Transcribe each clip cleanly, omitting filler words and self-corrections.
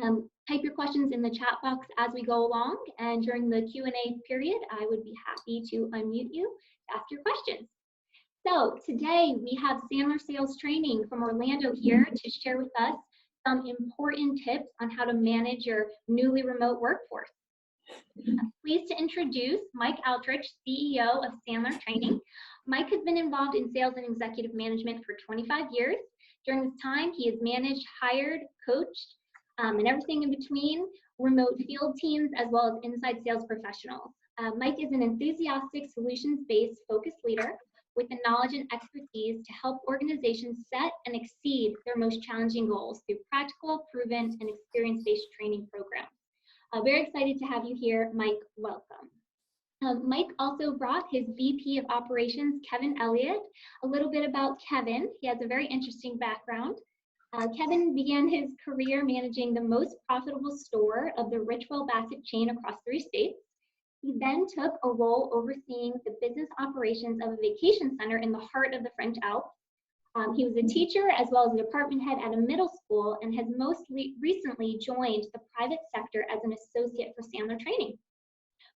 Type your questions in the chat box as we go along, and during the Q&A period, I would be happy to unmute you to ask your questions. So today we have Sandler Sales Training from Orlando here to share with us some important tips on how to manage your newly remote workforce. I'm pleased to introduce Mike Aldrich, CEO of Sandler Training. Mike has been involved in sales and executive management for 25 years. During this time, he has managed, hired, coached, and everything in between, remote field teams, as well as inside sales professionals. Mike is an enthusiastic, solutions-based, focused leader with the knowledge and expertise to help organizations set and exceed their most challenging goals through practical, proven, and experience-based training programs. Very excited to have you here, Mike. Welcome. Mike also brought his VP of Operations, Kevin Elliott. A little bit about Kevin. He has a very interesting background. Kevin began his career managing the most profitable store of the Richwell Bassett chain across 3 states. He then took a role overseeing the business operations of a vacation center in the heart of the French Alps. He was a teacher as well as a department head at a middle school and has most recently joined the private sector as an associate for Sandler Training.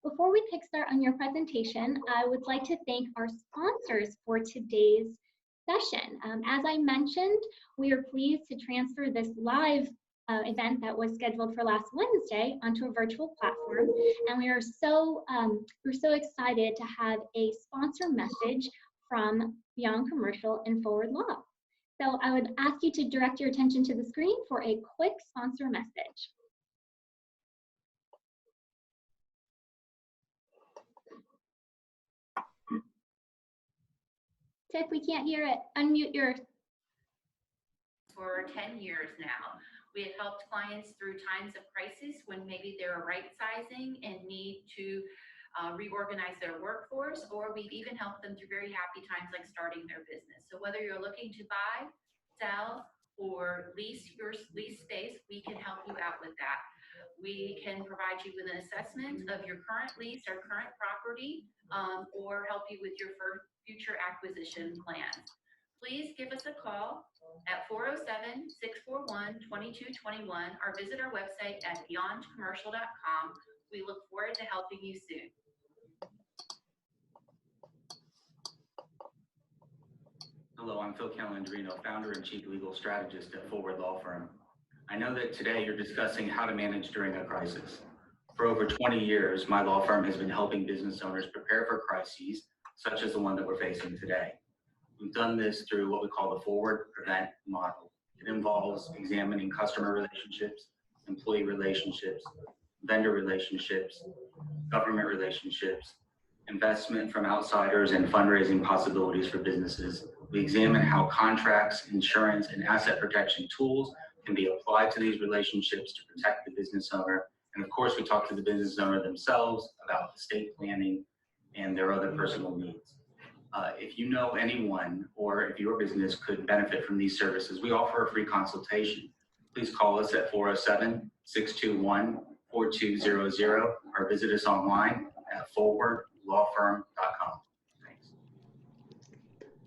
Before we kickstart on your presentation, I would like to thank our sponsors for today's session. As I mentioned, we are pleased to transfer this live event that was scheduled for last Wednesday onto a virtual platform, and we're so excited to have a sponsor message from Beyond Commercial and Forward Law. So I would ask you to direct your attention to the screen for a quick sponsor message. Tiff, we can't hear it. Unmute your. For 10 years now. We have helped clients through times of crisis when maybe they're right sizing and need to reorganize their workforce, or we've even helped them through very happy times like starting their business. So whether you're looking to buy, sell, or lease space, we can help you out with that. We can provide you with an assessment of your current lease or current property, or help you with your future acquisition plans. Please give us a call at 407-641-2221 or visit our website at beyondcommercial.com. We look forward to helping you soon. Hello, I'm Phil Calandrino, founder and chief legal strategist at Forward Law Firm. I know that today you're discussing how to manage during a crisis. For over 20 years, my law firm has been helping business owners prepare for crises, such as the one that we're facing today. We've done this through what we call the Forward Prevent model. It involves examining customer relationships, employee relationships, vendor relationships, government relationships, investment from outsiders, and fundraising possibilities for businesses. We examine how contracts, insurance, and asset protection tools can be applied to these relationships to protect the business owner. And of course, we talk to the business owner themselves about estate planning and their other personal needs. If you know anyone or if your business could benefit from these services, we offer a free consultation. Please call us at 407-621-4200 or visit us online at forwardlawfirm.com. Thanks.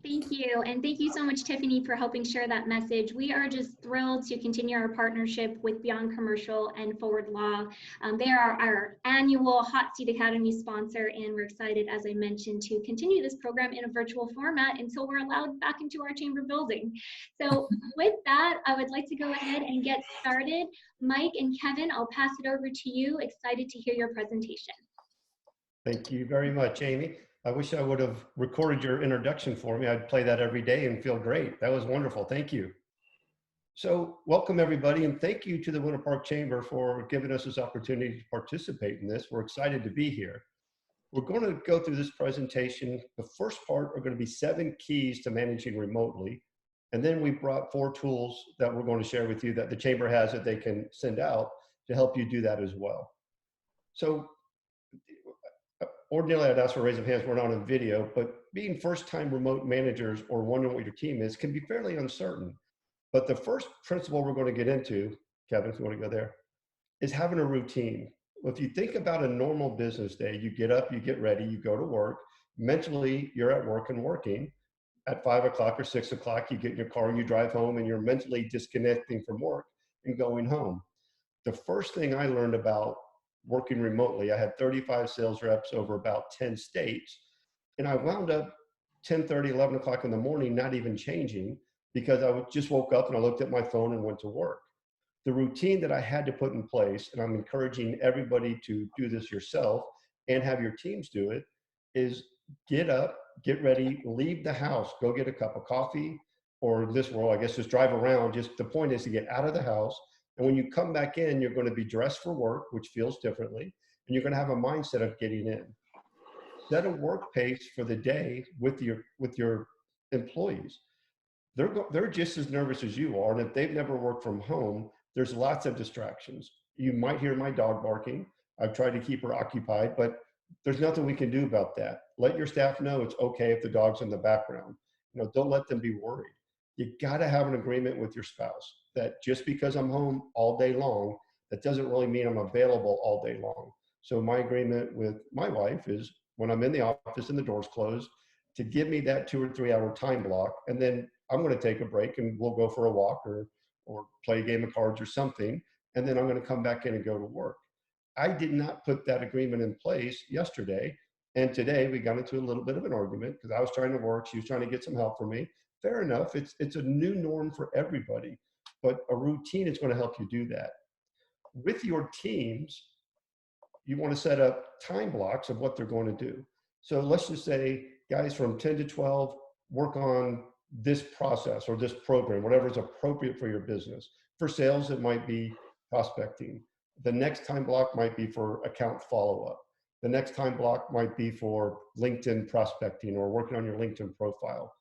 Thank you, and thank you so much, Tiffany, for helping share that message. We are just thrilled to continue our partnership with Beyond Commercial and Forward Law. They are our annual Hot Seat Academy sponsor, and we're excited, as I mentioned, to continue this program in a virtual format until we're allowed back into our chamber building. So with that, I would like to go ahead and get started. Mike and Kevin, I'll pass it over to you. Excited to hear your presentation. Thank you very much, Amy. I wish I would have recorded your introduction for me. I'd play that every day and feel great. That was wonderful. Thank you. So welcome everybody, and thank you to the Winter Park Chamber for giving us this opportunity to participate in this. We're excited to be here. We're going to go through this presentation. The first part are going to be 7 keys to managing remotely. And then we brought 4 tools that we're going to share with you that the Chamber has that they can send out to help you do that as well. So ordinarily, I'd ask for a raise of hands. We're not on video, but being first-time remote managers or wondering what your team is can be fairly uncertain. But the first principle we're going to get into, Kevin, if you want to go there, is having a routine. If you think about a normal business day, you get up, you get ready, you go to work. Mentally, you're at work and working. At 5 o'clock or 6 o'clock, you get in your car and you drive home, and you're mentally disconnecting from work and going home. the first thing I learned about working remotely, I had 35 sales reps over about 10 states, and I wound up 10:30, 11 o'clock in the morning, not even changing because just woke up and I looked at my phone and went to work. The routine that I had to put in place, and I'm encouraging everybody to do this yourself and have your teams do it, is get up, get ready, leave the house, go get a cup of coffee, or in this world, I guess just drive around. Just the point is to get out of the house. And when you come back in, you're going to be dressed for work, which feels differently, and you're going to have a mindset of getting in. Set a work pace for the day with your employees. They're just as nervous as you are, and if they've never worked from home, there's lots of distractions. You might hear my dog barking. I've tried to keep her occupied, but there's nothing we can do about that. Let your staff know it's okay if the dog's in the background. Don't let them be worried. You got to have an agreement with your spouse that just because I'm home all day long, that doesn't really mean I'm available all day long. So my agreement with my wife is when I'm in the office and the door's closed, to give me that 2 or 3 hour time block, and then I'm going to take a break and we'll go for a walk or play a game of cards or something, and then I'm going to come back in and go to work. I did not put that agreement in place yesterday, and today we got into a little bit of an argument because I was trying to work, she was trying to get some help from me. Fair enough, it's a new norm for everybody, but a routine is going to help you do that. With your teams, you want to set up time blocks of what they're going to do. So let's just say, guys, from 10 to 12, work on this process or this program, whatever is appropriate for your business. For sales, it might be prospecting. The next time block might be for account follow-up. The next time block might be for LinkedIn prospecting or working on your LinkedIn profile.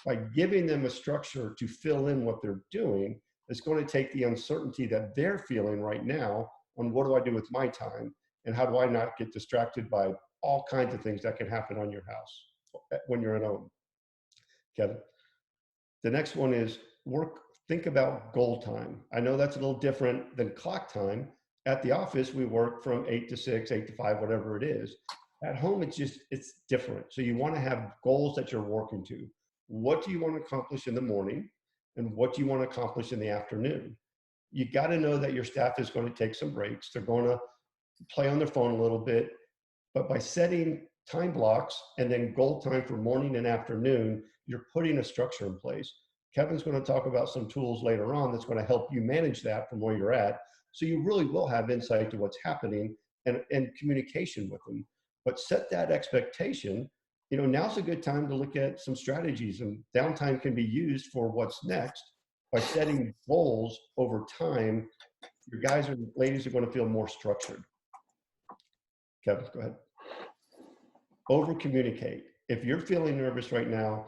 By giving them a structure to fill in what they're doing, it's going to take the uncertainty that they're feeling right now on what do I do with my time and how do I not get distracted by all kinds of things that can happen on your house when you're at home. Kevin. The next one is think about goal time. I know that's a little different than clock time. At the office, we work from 8 to 6, 8 to 5, whatever it is. At home, it's different. So you want to have goals that you're working to. What do you want to accomplish in the morning? And what do you want to accomplish in the afternoon? You got to know that your staff is going to take some breaks. They're going to play on their phone a little bit. But by setting time blocks and then goal time for morning and afternoon, you're putting a structure in place. Kevin's going to talk about some tools later on that's going to help you manage that from where you're at. So you really will have insight to what's happening and communication with them. But set that expectation. Now's a good time to look at some strategies, and downtime can be used for what's next. By setting goals over time, your guys and ladies are going to feel more structured. Kevin, go ahead. Over communicate. If you're feeling nervous right now,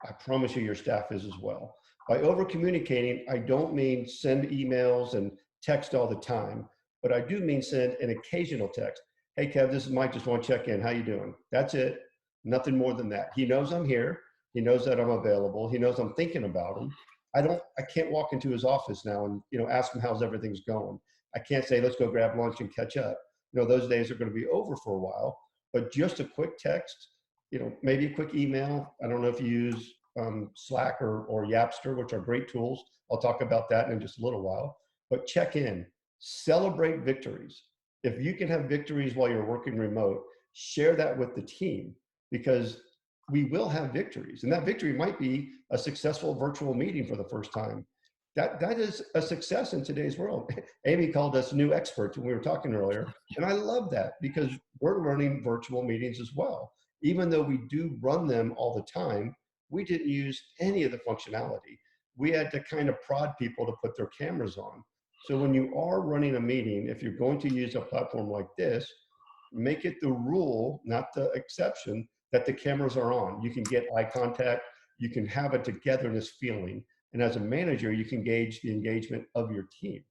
I promise you your staff is as well. By over communicating, I don't mean send emails and text all the time, but I do mean send an occasional text. Hey Kev, this is Mike, just want to check in. How you doing? That's it. Nothing more than that. He knows I'm here. He knows that I'm available. He knows I'm thinking about him. I can't walk into his office now and ask him how's everything's going. I can't say let's go grab lunch and catch up. Those days are going to be over for a while. But just a quick text, maybe a quick email. I don't know if you use Slack or Yapster, which are great tools. I'll talk about that in just a little while. But check in, celebrate victories. If you can have victories while you're working remote, share that with the team, because we will have victories. And that victory might be a successful virtual meeting for the first time. That is a success in today's world. Amy called us new experts when we were talking earlier. And I love that because we're running virtual meetings as well. Even though we do run them all the time, we didn't use any of the functionality. We had to kind of prod people to put their cameras on. So when you are running a meeting, if you're going to use a platform like this, make it the rule, not the exception, that the cameras are on. You can get eye contact. You can have a togetherness feeling. And as a manager, you can gauge the engagement of your team.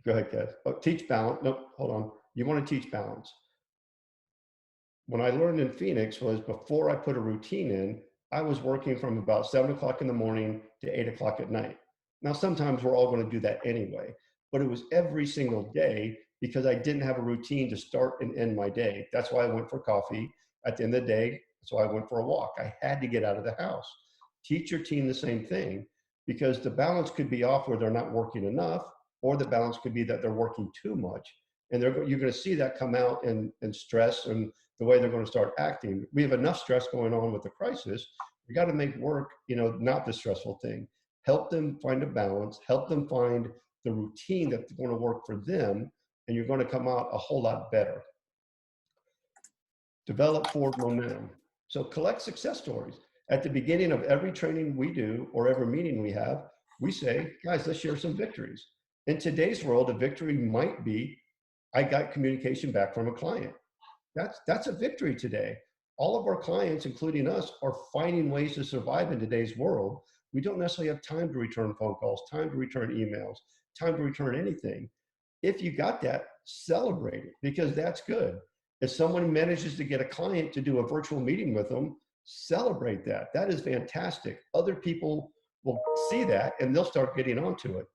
Go ahead, Kev. Oh, teach balance. No, hold on. You want to teach balance. When I learned in Phoenix was before I put a routine in, I was working from about 7 o'clock in the morning to 8 o'clock at night. Now, sometimes we're all going to do that anyway, but it was every single day because I didn't have a routine to start and end my day. That's why I went for coffee. At the end of the day, that's why I went for a walk. I had to get out of the house. Teach your team the same thing. because the balance could be off where they're not working enough, or the balance could be that they're working too much. And you're going to see that come out in stress and the way they're going to start acting. We have enough stress going on with the crisis. We got to make work, not the stressful thing. Help them find a balance, help them find the routine that's going to work for them, and you're going to come out a whole lot better. Develop forward momentum. So collect success stories. At the beginning of every training we do or every meeting we have, we say, guys, let's share some victories. In today's world, a victory might be, I got communication back from a client. That's a victory today. All of our clients, including us, are finding ways to survive in today's world. We don't necessarily have time to return phone calls, time to return emails, time to return anything. If you got that, celebrate it, because that's good. If someone manages to get a client to do a virtual meeting with them, celebrate that. That is fantastic. Other people will see that and they'll start getting onto it.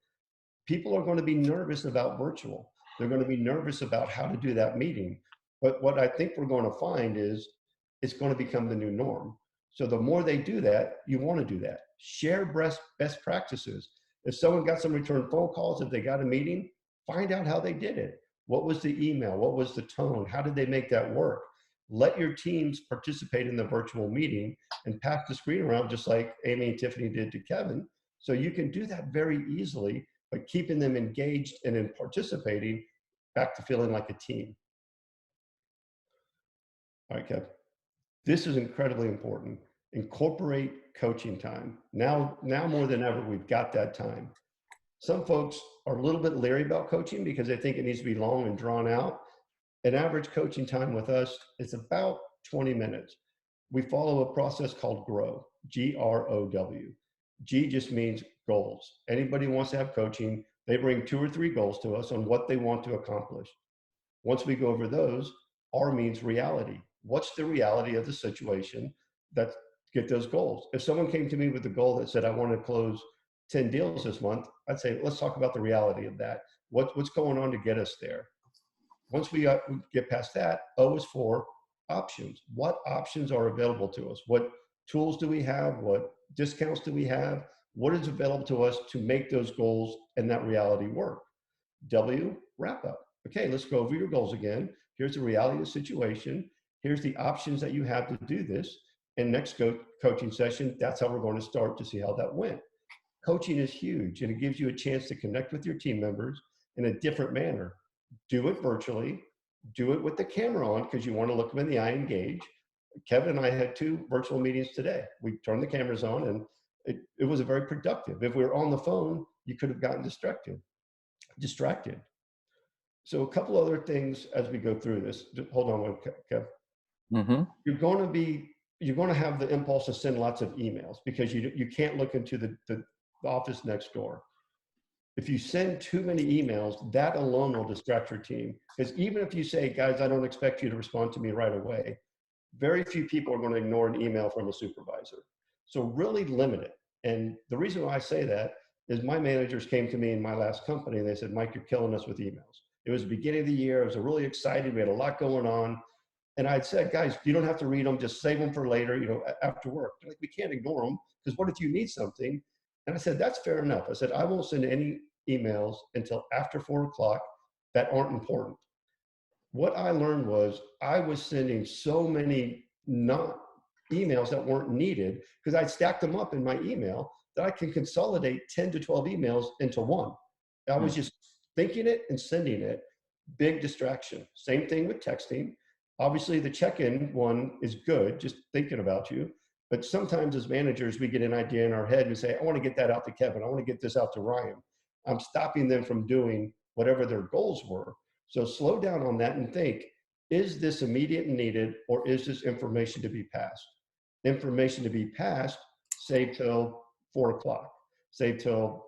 People are going to be nervous about virtual. They're going to be nervous about how to do that meeting. But what I think we're going to find is it's going to become the new norm. So the more they do that, you want to do that. Share best practices. If someone got some return phone calls, if they got a meeting, find out how they did it. What was the email? What was the tone? How did they make that work? Let your teams participate in the virtual meeting and pass the screen around just like Amy and Tiffany did to Kevin. So you can do that very easily, but keeping them engaged and in participating back to feeling like a team. All right, Kev. This is incredibly important. Incorporate coaching time. Now more than ever, we've got that time. Some folks are a little bit leery about coaching because they think it needs to be long and drawn out. An average coaching time with us is about 20 minutes. We follow a process called GROW, G-R-O-W. G just means goals. Anybody who wants to have coaching, they bring 2 or 3 goals to us on what they want to accomplish. Once we go over those, R means reality. What's the reality of the situation that get those goals? If someone came to me with a goal that said, I want to close 10 deals this month, I'd say, let's talk about the reality of that. What's going on to get us there? Once we get past that, O is for options. What options are available to us? What tools do we have? What discounts do we have? What is available to us to make those goals and that reality work? W, wrap up. Okay, let's go over your goals again. Here's the reality of the situation. Here's the options that you have to do this. And next coaching session, that's how we're going to start to see how that went. Coaching is huge, and it gives you a chance to connect with your team members in a different manner. Do it virtually, do it with the camera on because you want to look them in the eye and engage. Kevin and I had 2 virtual meetings today. We turned the cameras on and it was very productive. If we were on the phone, you could have gotten distracted. So a couple other things as we go through this. Just hold on one, Kev. Mm-hmm. You're going to have the impulse to send lots of emails because you can't look into the office next door. If you send too many emails, that alone will distract your team. Because even if you say, guys, I don't expect you to respond to me right away, very few people are going to ignore an email from a supervisor. So really limit it. And the reason why I say that is my managers came to me in my last company and they said, Mike, you're killing us with emails. It was the beginning of the year. I was really excited. We had a lot going on. And I'd said, guys, you don't have to read them. Just save them for later, after work. They're like, we can't ignore them because what if you need something? And I said, that's fair enough. I said, I won't send any emails until after 4 o'clock that aren't important. What I learned was I was sending so many not emails that weren't needed because I'd stacked them up in my email that I can consolidate 10 to 12 emails into one. I was just thinking it and sending it. Big distraction. Same thing with texting. Obviously the check-in one is good, just thinking about you. But sometimes as managers, we get an idea in our head and we say, I want to get that out to Kevin. I want to get this out to Ryan. I'm stopping them from doing whatever their goals were. So slow down on that and think, is this immediate and needed, or is this information to be passed? Information to be passed, save till 4 o'clock, save till,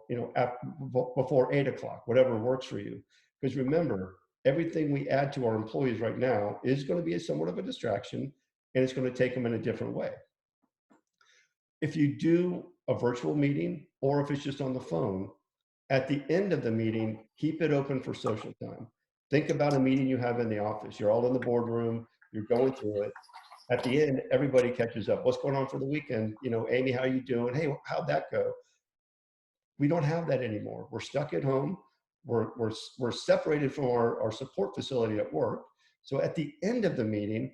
before 8 o'clock, whatever works for you. Because remember, everything we add to our employees right now is going to be somewhat of a distraction, and it's going to take them in a different way. If you do a virtual meeting, or if it's just on the phone, at the end of the meeting, keep it open for social time. Think about a meeting you have in the office. You're all in the boardroom, you're going through it. At the end, everybody catches up. What's going on for the weekend? Amy, how you doing? Hey, how'd that go? We don't have that anymore. We're stuck at home. We're separated from our support facility at work. So at the end of the meeting,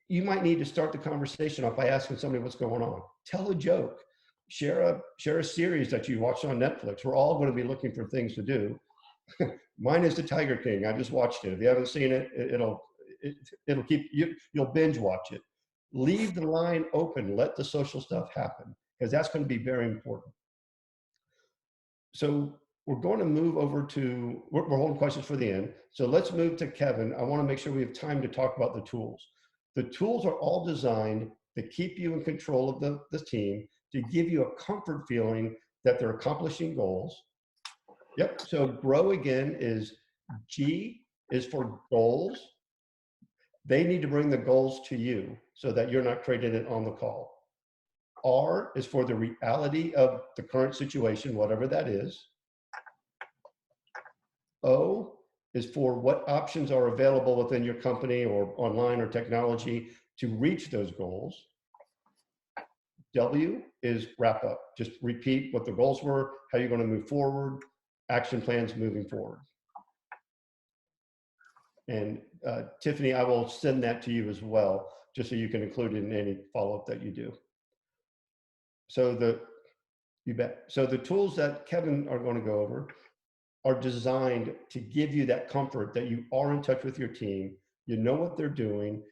you might need to start the conversation off by asking somebody what's going on. Tell a joke. Share a series that you watched on Netflix. We're all going to be looking for things to do. Mine is The Tiger King. I just watched it. If you haven't seen it, it'll keep you. You'll binge watch it. Leave the line open. Let the social stuff happen, because that's going to be very important. So we're going to move over to, we're holding questions for the end. So let's move to Kevin. I want to make sure we have time to talk about the tools. The tools are all designed to keep you in control of the team, to give you a comfort feeling that they're accomplishing goals. Yep, so grow again is G is for goals. They need to bring the goals to you so that you're not creating it on the call. R is for the reality of the current situation, whatever that is. O is for what options are available within your company or online or technology to reach those goals. W is wrap up. Just repeat what the goals were, how you're going to move forward, action plans moving forward. And Tiffany, I will send that to you as well, just so you can include it in any follow-up that you do. So you bet. So the tools that Kevin are going to go over are designed to give you that comfort that you are in touch with your team, you know what they're doing,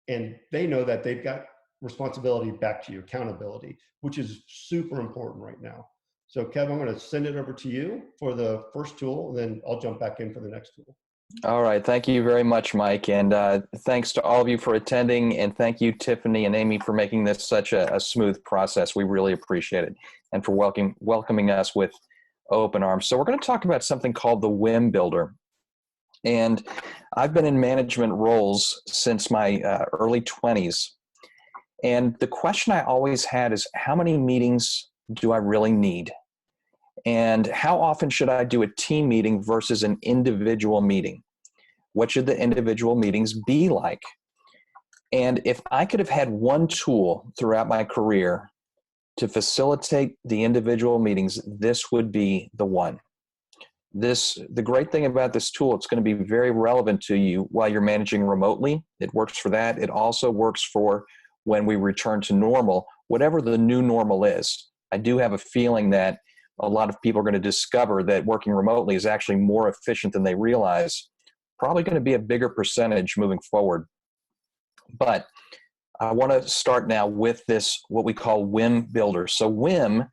and they know that they've got responsibility back to you, accountability, which is super important right now. So Kevin, I'm going to send it over to you for the first tool, and then I'll jump back in for the next tool. All right. Thank you very much, Mike. And thanks to all of you for attending. And thank you, Tiffany and Amy, for making this such a smooth process. We really appreciate it. And for welcoming us with open arms. So we're going to talk about something called the WIM Builder. And I've been in management roles since my early 20s. And the question I always had is, how many meetings do I really need? And how often should I do a team meeting versus an individual meeting? What should the individual meetings be like? And if I could have had one tool throughout my career to facilitate the individual meetings, this would be the one. The great thing about this tool, it's going to be very relevant to you while you're managing remotely. It works for that. It also works for when we return to normal, whatever the new normal is. I do have a feeling that a lot of people are going to discover that working remotely is actually more efficient than they realize. Probably going to be a bigger percentage moving forward. But I want to start now with this, what we call WIM Builder. So WIM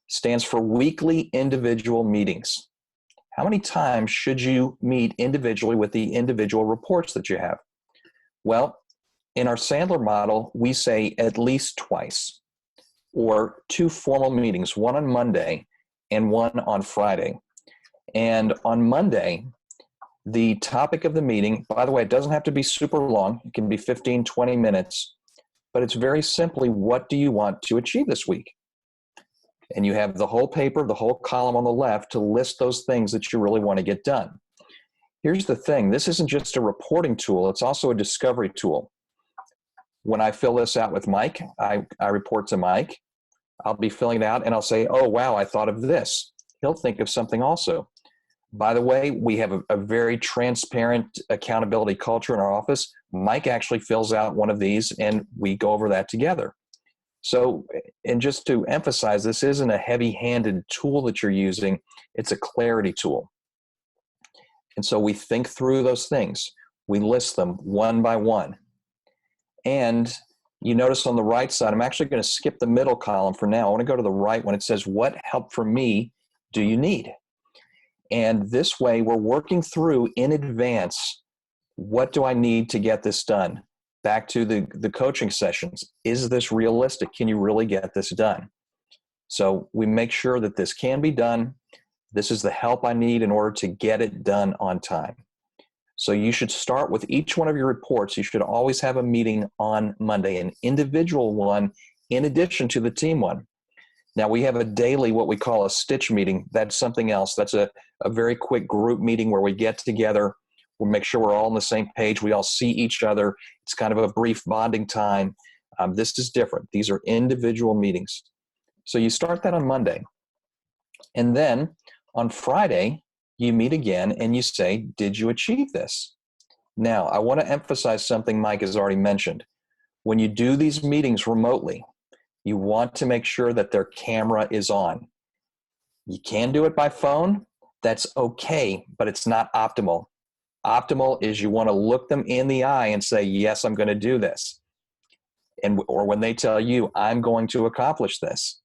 stands for Weekly Individual Meetings. How many times should you meet individually with the individual reports that you have? Well, in our Sandler model, we say at least twice, or 2 formal meetings, one on Monday and one on Friday. And on Monday, the topic of the meeting, by the way, it doesn't have to be super long. It can be 15, 20 minutes, but it's very simply, what do you want to achieve this week? And you have the whole paper, the whole column on the left to list those things that you really want to get done. Here's the thing. This isn't just a reporting tool. It's also a discovery tool. When I fill this out with Mike, I report to Mike. I'll be filling it out and I'll say, oh, wow, I thought of this. He'll think of something also. By the way, we have a very transparent accountability culture in our office. Mike actually fills out one of these and we go over that together. So, and just to emphasize, this isn't a heavy-handed tool that you're using. It's a clarity tool. And so we think through those things. We list them one by one. And you notice on the right side, I'm actually going to skip the middle column for now. I want to go to the right when it says, what help from me do you need? And this way we're working through in advance, what do I need to get this done? Back to the coaching sessions. Is this realistic? Can you really get this done? So we make sure that this can be done. This is the help I need in order to get it done on time. So you should start with each one of your reports. You should always have a meeting on Monday, an individual one in addition to the team one. Now we have a daily, what we call a stitch meeting. That's something else. That's a very quick group meeting where we get together. We'll make sure we're all on the same page. We all see each other. It's kind of a brief bonding time. This is different. These are individual meetings. So you start that on Monday. And then on Friday, you meet again and you say, did you achieve this? Now, I want to emphasize something Mike has already mentioned. When you do these meetings remotely, you want to make sure that their camera is on. You can do it by phone. That's okay, but it's not optimal. Optimal is you want to look them in the eye and say, yes, I'm going to do this. Or when they tell you, I'm going to accomplish this.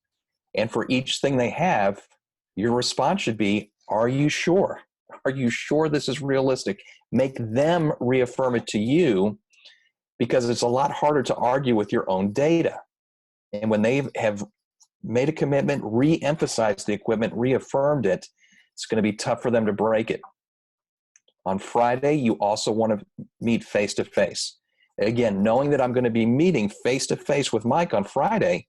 And for each thing they have, your response should be, are you sure? Are you sure this is realistic? Make them reaffirm it to you, because it's a lot harder to argue with your own data. And when they have made a commitment, re-emphasized the equipment, reaffirmed it, it's going to be tough for them to break it. On Friday, you also want to meet face-to-face. Again, knowing that I'm going to be meeting face-to-face with Mike on Friday,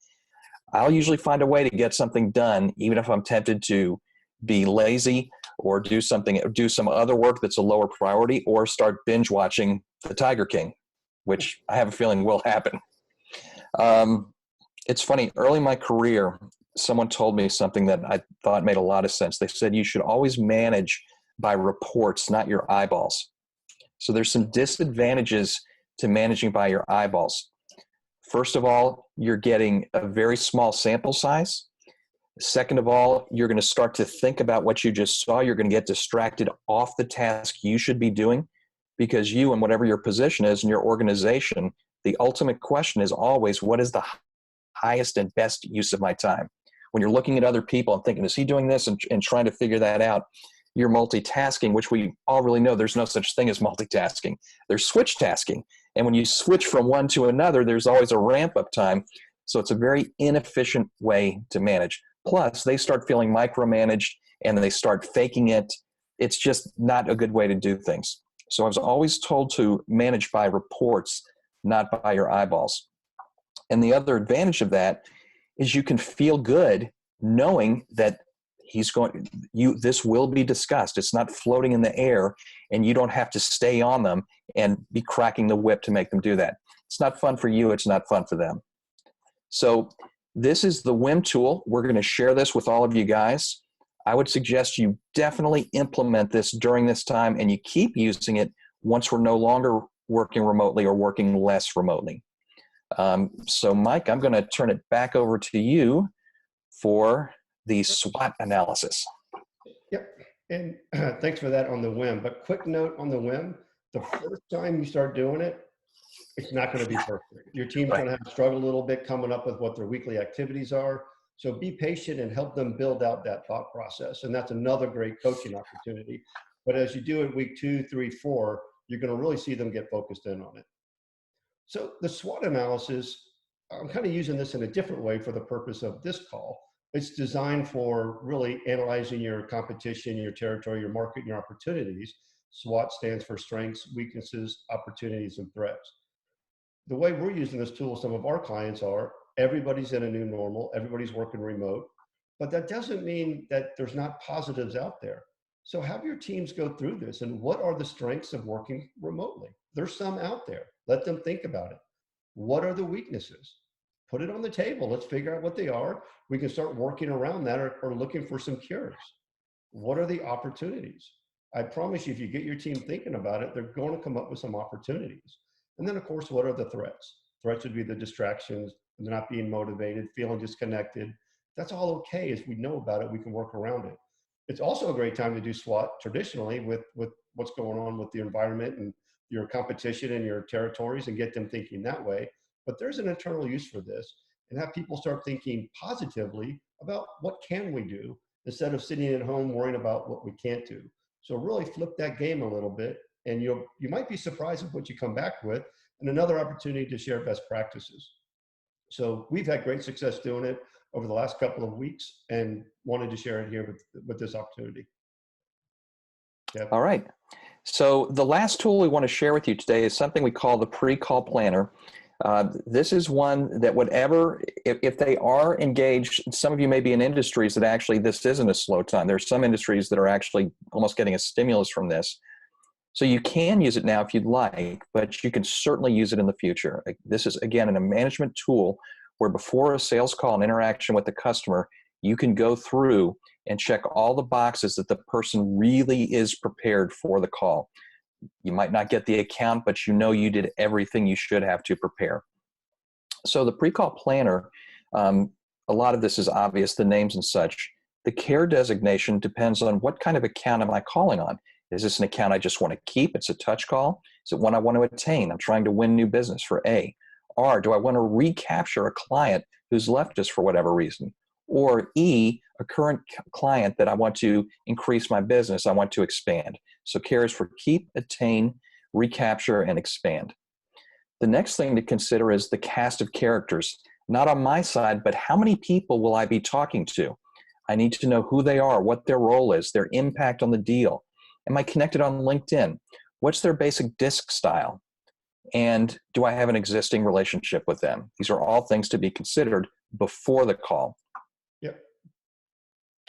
I'll usually find a way to get something done, even if I'm tempted to be lazy or do some other work that's a lower priority, or start binge watching The Tiger King, which I have a feeling will happen. It's funny, early in my career, someone told me something that I thought made a lot of sense. They said you should always manage by reports, not your eyeballs. So there's some disadvantages to managing by your eyeballs. First of all, you're getting a very small sample size. Second of all, you're going to start to think about what you just saw. You're going to get distracted off the task you should be doing, because you, and whatever your position is in your organization, the ultimate question is always, what is the highest and best use of my time? When you're looking at other people and thinking, is he doing this, and trying to figure that out, you're multitasking, which we all really know there's no such thing as multitasking. There's switch tasking. And when you switch from one to another, there's always a ramp up time. So it's a very inefficient way to manage. Plus, they start feeling micromanaged and they start faking it. It's just not a good way to do things. So I was always told to manage by reports, not by your eyeballs. And the other advantage of that is you can feel good knowing that this will be discussed. It's not floating in the air, and you don't have to stay on them and be cracking the whip to make them do that. It's not fun for you. It's not fun for them. So this is the WIM tool. We're going to share this with all of you guys. I would suggest you definitely implement this during this time, and you keep using it once we're no longer working remotely or working less remotely. So Mike, I'm going to turn it back over to you for the SWOT analysis. Yep, and thanks for that on the WIM. But quick note on the WIM, the first time you start doing it, it's not going to be perfect. Your team's going to have to struggle a little bit coming up with what their weekly activities are. So be patient and help them build out that thought process. And that's another great coaching opportunity. But as you do it week 2, 3, 4, you're going to really see them get focused in on it. So the SWOT analysis, I'm kind of using this in a different way for the purpose of this call. It's designed for really analyzing your competition, your territory, your market, your opportunities. SWOT stands for strengths, weaknesses, opportunities, and threats. The way we're using this tool, some of our clients are, everybody's in a new normal, everybody's working remote, but that doesn't mean that there's not positives out there. So have your teams go through this, and what are the strengths of working remotely? There's some out there. Let them think about it. What are the weaknesses? Put it on the table. Let's figure out what they are. We can start working around that, or looking for some cures. What are the opportunities? I promise you, if you get your team thinking about it, they're going to come up with some opportunities. And then, of course, what are the threats? Threats would be the distractions, they're not being motivated, feeling disconnected. That's all okay. As we know about it, we can work around it. It's also a great time to do SWOT traditionally with what's going on with the environment and your competition and your territories, and get them thinking that way. But there's an internal use for this, and have people start thinking positively about what can we do, instead of sitting at home worrying about what we can't do. So really flip that game a little bit, and you might be surprised at what you come back with, and another opportunity to share best practices. So we've had great success doing it over the last couple of weeks, and wanted to share it here with this opportunity. Yep. All right. So the last tool we want to share with you today is something we call the pre-call planner. This is one that if they are engaged, some of you may be in industries that actually this isn't a slow time. There's some industries that are actually almost getting a stimulus from this. So you can use it now if you'd like, but you can certainly use it in the future. This is, again, a management tool where before a sales call and interaction with the customer, you can go through and check all the boxes that the person really is prepared for the call. You might not get the account, but you know you did everything you should have to prepare. So the pre-call planner, a lot of this is obvious, the names and such. The care designation depends on what kind of account am I calling on. Is this an account I just want to keep? It's a touch call. Is it one I want to attain? I'm trying to win new business for A. Or do I want to recapture a client who's left us for whatever reason? Or E, a current client that I want to increase my business, I want to expand. So care is for keep, attain, recapture, and expand. The next thing to consider is the cast of characters. Not on my side, but how many people will I be talking to? I need to know who they are, what their role is, their impact on the deal. Am I connected on LinkedIn? What's their basic disc style? And do I have an existing relationship with them? These are all things to be considered before the call. Yep.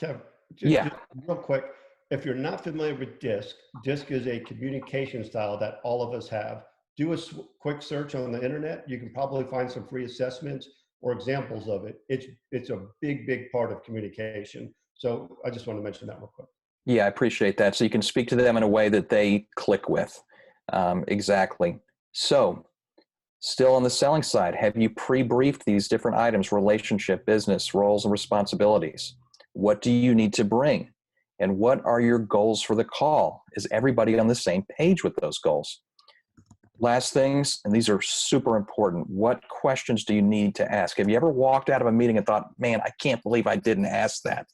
Kev, Yeah. just real quick, if you're not familiar with DISC, DISC is a communication style that all of us have. Do a quick search on the internet. You can probably find some free assessments or examples of it. It's a big part of communication. So I just want to mention that real quick. Yeah, I appreciate that. So you can speak to them in a way that they click with. Exactly. So still on the selling side, have you pre-briefed these different items, relationship, business, roles, and responsibilities? What do you need to bring? And what are your goals for the call? Is everybody on the same page with those goals? Last things, and these are super important, what questions do you need to ask? Have you ever walked out of a meeting and thought, man, I can't believe I didn't ask that?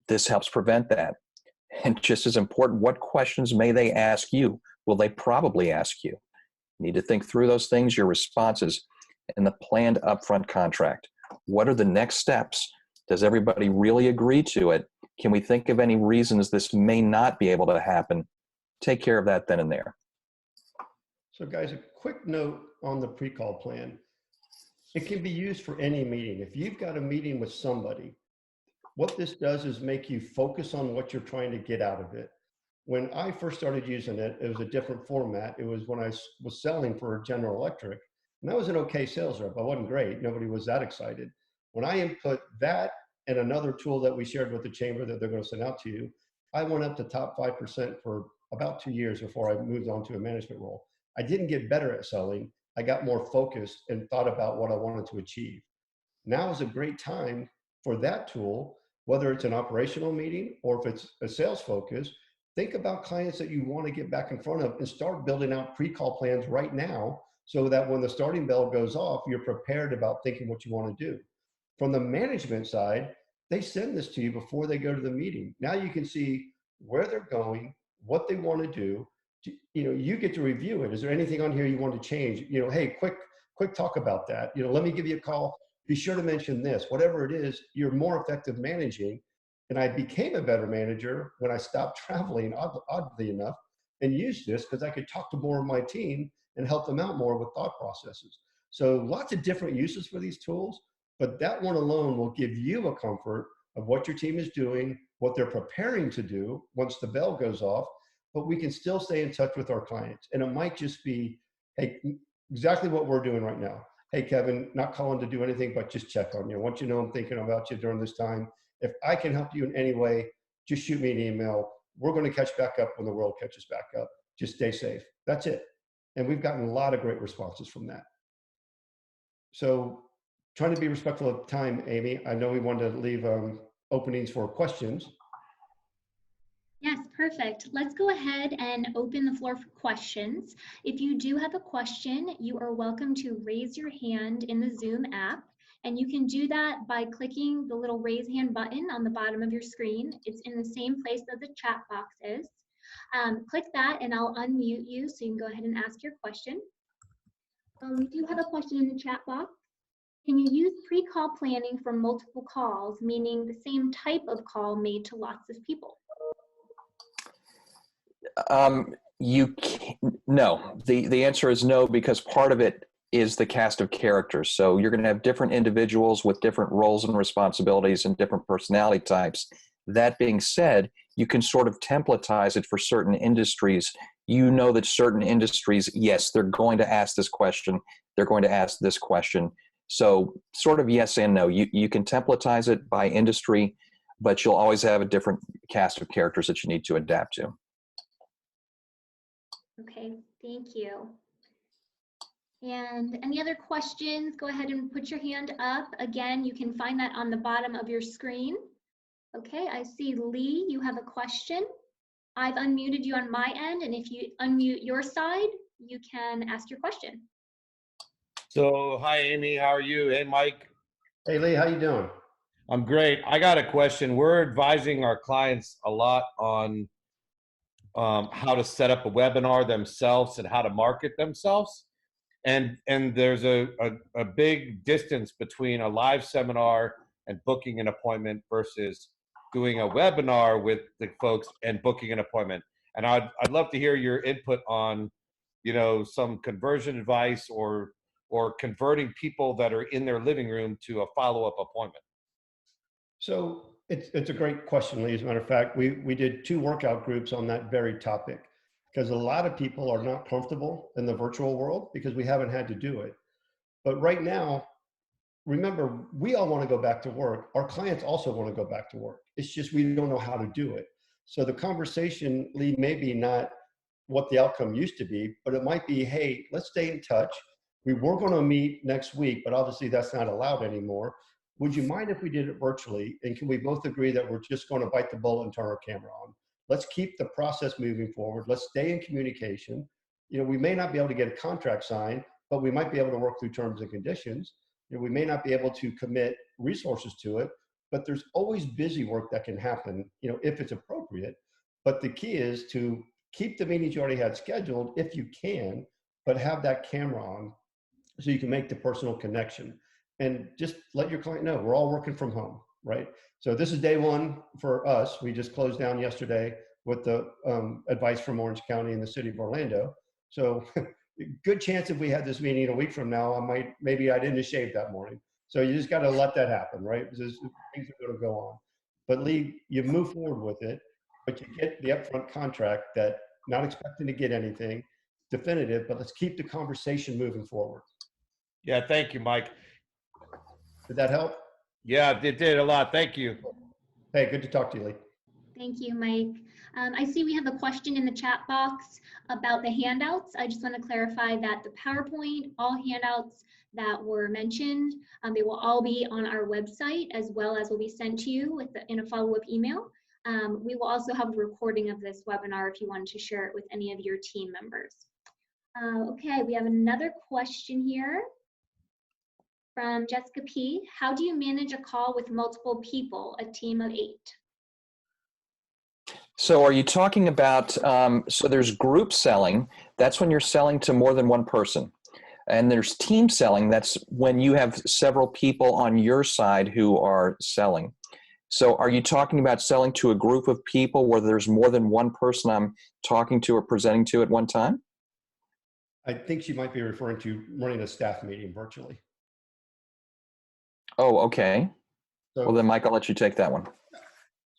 This helps prevent that. And just as important, what questions may they ask you? Will they probably ask you? You need to think through those things, your responses, and the planned upfront contract. What are the next steps? Does everybody really agree to it? Can we think of any reasons this may not be able to happen? Take care of that then and there. So guys, a quick note on the pre-call plan. It can be used for any meeting. If you've got a meeting with somebody, what this does is make you focus on what you're trying to get out of it. When I first started using it, it was a different format. It was when I was selling for General Electric, and I was an okay sales rep. I wasn't great. Nobody was that excited. When I input that and another tool that we shared with the chamber that they're going to send out to you, I went up to top 5% for about 2 years before I moved on to a management role. I didn't get better at selling. I got more focused and thought about what I wanted to achieve. Now is a great time for that tool, whether it's an operational meeting or if it's a sales focus. Think about clients that you want to get back in front of and start building out pre-call plans right now so that when the starting bell goes off, you're prepared about thinking what you want to do. From the management side, they send this to you before they go to the meeting. Now you can see where they're going, what they want to do. You get to review it. Is there anything on here you want to change? Hey, quick talk about that. Let me give you a call. Be sure to mention this. Whatever it is, you're more effective managing. And I became a better manager when I stopped traveling, oddly enough, and used this because I could talk to more of my team and help them out more with thought processes. So lots of different uses for these tools, but that one alone will give you a comfort of what your team is doing, what they're preparing to do once the bell goes off, but we can still stay in touch with our clients. And it might just be, hey, exactly what we're doing right now. Hey, Kevin, not calling to do anything, but just check on you. I want you to know I'm thinking about you during this time. If I can help you in any way, just shoot me an email. We're going to catch back up when the world catches back up. Just stay safe. That's it. And we've gotten a lot of great responses from that. So trying to be respectful of time, Amy, I know we wanted to leave openings for questions. Yes, perfect. Let's go ahead and open the floor for questions. If you do have a question, you are welcome to raise your hand in the Zoom app. And you can do that by clicking the little raise hand button on the bottom of your screen. It's in the same place that the chat box is. Click that and I'll unmute you so you can go ahead and ask your question. We do have a question in the chat box. Can you use pre-call planning for multiple calls, meaning the same type of call made to lots of people? No. The answer is no, because part of it is the cast of characters. So you're going to have different individuals with different roles and responsibilities and different personality types. That being said, you can sort of templatize it for certain industries. You know that certain industries, yes, they're going to ask this question. They're going to ask this question. So sort of yes and no. You can templatize it by industry. but you'll always have a different cast of characters that you need to adapt to. Okay, thank you. And any other questions, go ahead and put your hand up. Again, you can find that on the bottom of your screen. Okay, I see Lee, you have a question. I've unmuted you on my end, and if you unmute your side, you can ask your question. So, hi, Amy. How are you? Hey, Mike. Hey, Lee, how you doing? I'm great. I got a question. We're advising our clients a lot on how to set up a webinar themselves and how to market themselves. And there's a big distance between a live seminar and booking an appointment versus doing a webinar with the folks and booking an appointment. And I'd love to hear your input on, you know, some conversion advice or converting people that are in their living room to a follow-up appointment. So it's a great question, Lee. As a matter of fact, we did 2 workout groups on that very topic because a lot of people are not comfortable in the virtual world because we haven't had to do it. But right now, remember, we all want to go back to work. Our clients also want to go back to work. It's just we don't know how to do it. So the conversation, Lee, may be not what the outcome used to be, but it might be, hey, let's stay in touch. We were going to meet next week, but obviously that's not allowed anymore. Would you mind if we did it virtually? And can we both agree that we're just going to bite the bullet and turn our camera on? Let's keep the process moving forward. Let's stay in communication. You know, we may not be able to get a contract signed, but we might be able to work through terms and conditions. You know, we may not be able to commit resources to it, but there's always busy work that can happen, you know, if it's appropriate. But the key is to keep the meetings you already had scheduled if you can, but have that camera on so you can make the personal connection. And just let your client know we're all working from home, right? So this is day 1 for us. We just closed down yesterday with the advice from Orange County and the city of Orlando. So good chance if we had this meeting a week from now, maybe I didn't shave that morning. So you just got to let that happen, right? Because things are going to go on. But Lee, you move forward with it, but you get the upfront contract that not expecting to get anything definitive, but let's keep the conversation moving forward. Yeah, thank you, Mike. Did that help? Yeah, it did a lot. Thank you. Hey, good to talk to you, Lee. Thank you, Mike. I see we have a question in the chat box about the handouts. I just want to clarify that the PowerPoint, all handouts that were mentioned, they will all be on our website as well as will be sent to you in a follow-up email. We will also have a recording of this webinar if you want to share it with any of your team members. Okay, we have another question here from Jessica P. How do you manage a call with multiple people, a team of 8? So are you talking about, so there's group selling, that's when you're selling to more than one person. And there's team selling, that's when you have several people on your side who are selling. So are you talking about selling to a group of people where there's more than one person I'm talking to or presenting to at one time? I think she might be referring to running a staff meeting virtually. Oh, okay. So, Well then, Mike, I'll let you take that one.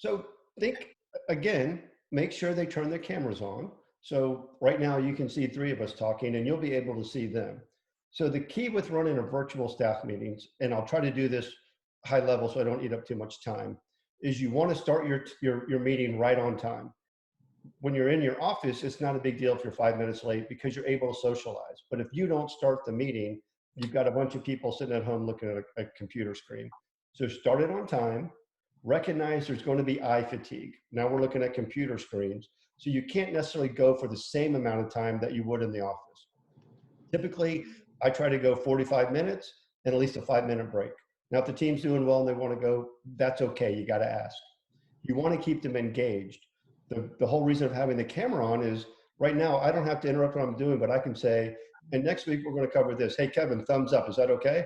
so think, again, make sure they turn their cameras on. So right now you can see 3 of us talking and you'll be able to see them. So the key with running a virtual staff meetings, and I'll try to do this high level so I don't eat up too much time, is you want to start your meeting right on time. When you're in your office, it's not a big deal if you're 5 minutes late because you're able to socialize. But if you don't start the meeting, you've got a bunch of people sitting at home looking at a computer screen. So start it on time. Recognize there's going to be eye fatigue. Now we're looking at computer screens. So you can't necessarily go for the same amount of time that you would in the office. Typically, I try to go 45 minutes and at least a 5-minute break. Now, if the team's doing well and they want to go, that's okay. You got to ask. You want to keep them engaged. The whole reason of having the camera on is right now, I don't have to interrupt what I'm doing, but I can say, and next week we're going to cover this. Hey, Kevin, thumbs up. Is that okay?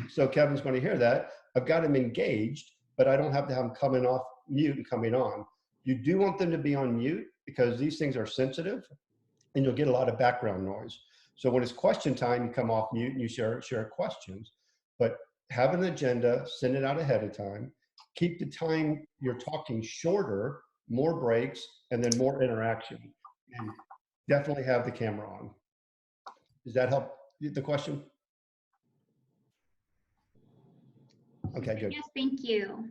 So Kevin's going to hear that. I've got him engaged, but I don't have to have him coming off mute and coming on. You do want them to be on mute because these things are sensitive and you'll get a lot of background noise. So when it's question time, you come off mute and you share questions, but have an agenda, send it out ahead of time, keep the time you're talking shorter, more breaks, and then more interaction. And definitely have the camera on. Does that help the question? Okay, good. Yes, thank you.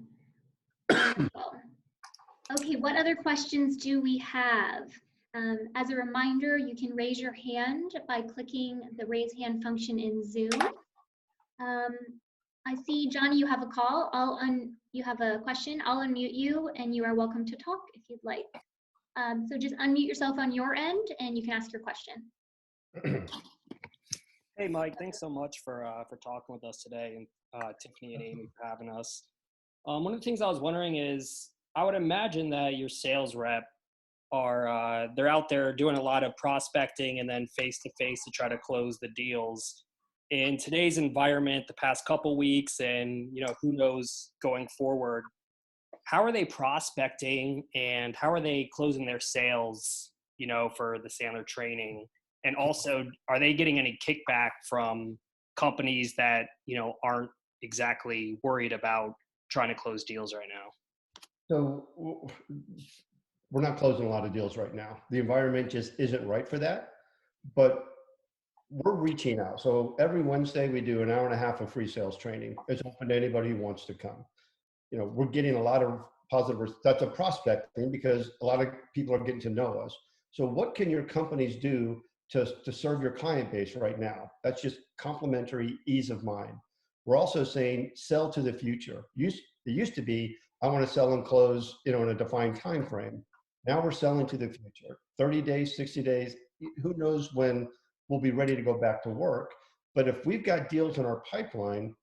Wonderful. Okay, what other questions do we have? As a reminder, you can raise your hand by clicking the raise hand function in Zoom. I see, Johnny, you have a call. You have a question. I'll unmute you, and you are welcome to talk if you'd like. So just unmute yourself on your end, and you can ask your question. Hey, Mike, thanks so much for talking with us today, and Tiffany and Amy for having us. One of the things I was wondering is, I would imagine that your sales rep they're out there doing a lot of prospecting and then face-to-face to try to close the deals. In today's environment, the past couple weeks, and who knows going forward, how are they prospecting and how are they closing their sales, for the Sandler training? And also, are they getting any kickback from companies that, aren't exactly worried about trying to close deals right now? So we're not closing a lot of deals right now. The environment just isn't right for that, but we're reaching out. So every Wednesday we do an hour and a half of free sales training. It's open to anybody who wants to come. We're getting a lot of positive, that's a prospecting because a lot of people are getting to know us. So what can your companies do to serve your client base right now? That's just complimentary ease of mind. We're also saying sell to the future. It used to be, I want to sell and close, in a defined time frame. Now we're selling to the future. 30 days, 60 days, who knows when we'll be ready to go back to work. But if we've got deals in our pipeline,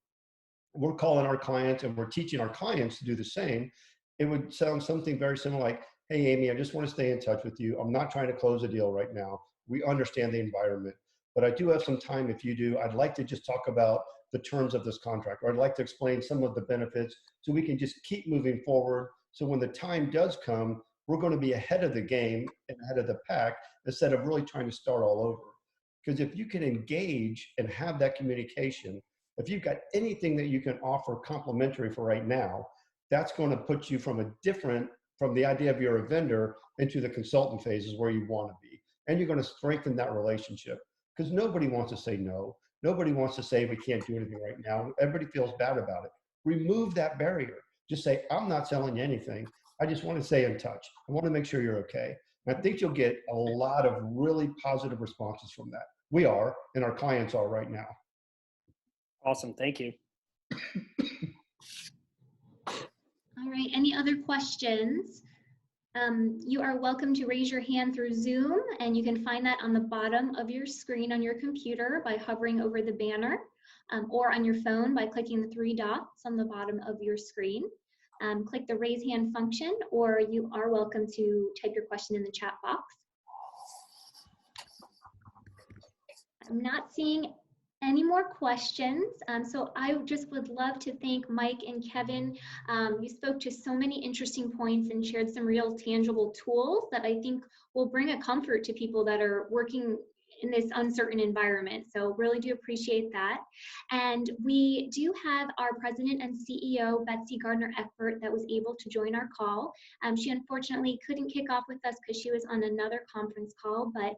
we're calling our clients and we're teaching our clients to do the same. It would sound something very similar like, hey, Amy, I just want to stay in touch with you. I'm not trying to close a deal right now. We understand the environment, but I do have some time. If you do, I'd like to just talk about the terms of this contract, or I'd like to explain some of the benefits so we can just keep moving forward. So when the time does come, we're going to be ahead of the game and ahead of the pack instead of really trying to start all over. Because if you can engage and have that communication, if you've got anything that you can offer complimentary for right now, that's going to put you from the idea of you're a vendor into the consultant phases where you want to be. And you're going to strengthen that relationship because nobody wants to say no. Nobody wants to say we can't do anything right now. Everybody feels bad about it. Remove that barrier. Just say, I'm not selling you anything. I just want to stay in touch. I want to make sure you're okay. And I think you'll get a lot of really positive responses from that. We are, and our clients are right now. Awesome. Thank you. All right, any other questions? You are welcome to raise your hand through Zoom, and you can find that on the bottom of your screen on your computer by hovering over the banner, or on your phone by clicking the 3 dots on the bottom of your screen. Click the raise hand function, or you are welcome to type your question in the chat box. I'm not seeing any more questions? So I just would love to thank Mike and Kevin. You spoke to so many interesting points and shared some real tangible tools that I think will bring a comfort to people that are working in this uncertain environment. So really do appreciate that. And we do have our president and CEO, Betsy Gardner-Eckford, that was able to join our call. She unfortunately couldn't kick off with us because she was on another conference call. But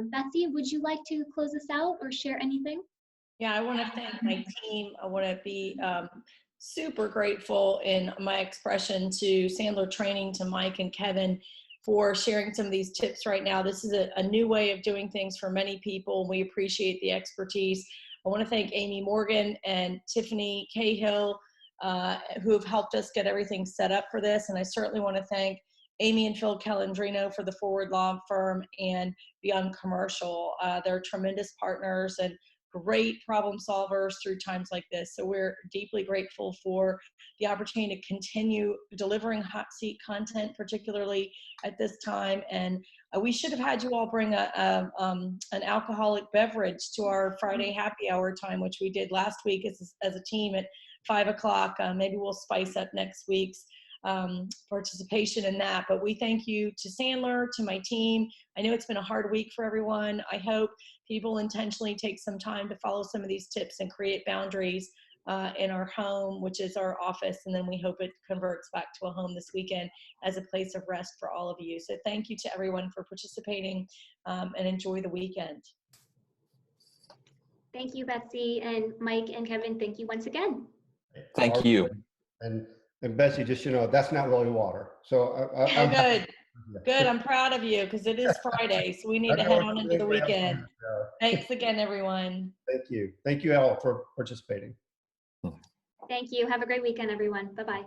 Betsy, would you like to close us out or share anything? Yeah, I want to thank my team. I want to be super grateful in my expression to Sandler Training, to Mike and Kevin for sharing some of these tips right now. This is a new way of doing things for many people. We appreciate the expertise. I want to thank Amy Morgan and Tiffany Cahill, who have helped us get everything set up for this. And I certainly want to thank Amy and Phil Calandrino for the Forward Law Firm and Beyond Commercial. They're tremendous partners and great problem solvers through times like this. So we're deeply grateful for the opportunity to continue delivering hot seat content, particularly at this time. And we should have had you all bring an alcoholic beverage to our Friday happy hour time, which we did last week as a team at 5 o'clock. Maybe we'll spice up next week's participation in that. But we thank you to Sandler, to my team. I know it's been a hard week for everyone. I hope people intentionally take some time to follow some of these tips and create boundaries in our home, which is our office. And then we hope it converts back to a home this weekend as a place of rest for all of you. So thank you to everyone for participating, and enjoy the weekend. Thank you, Betsy, and Mike and Kevin, thank you once again. Thank you. And And Betsy, just, that's not really water. So Oh, I'm good. Good. I'm proud of you because it is Friday, so we need to head on into the weekend. Thanks again, everyone. Thank you. Thank you all for participating. Thank you. Have a great weekend, everyone. Bye-bye.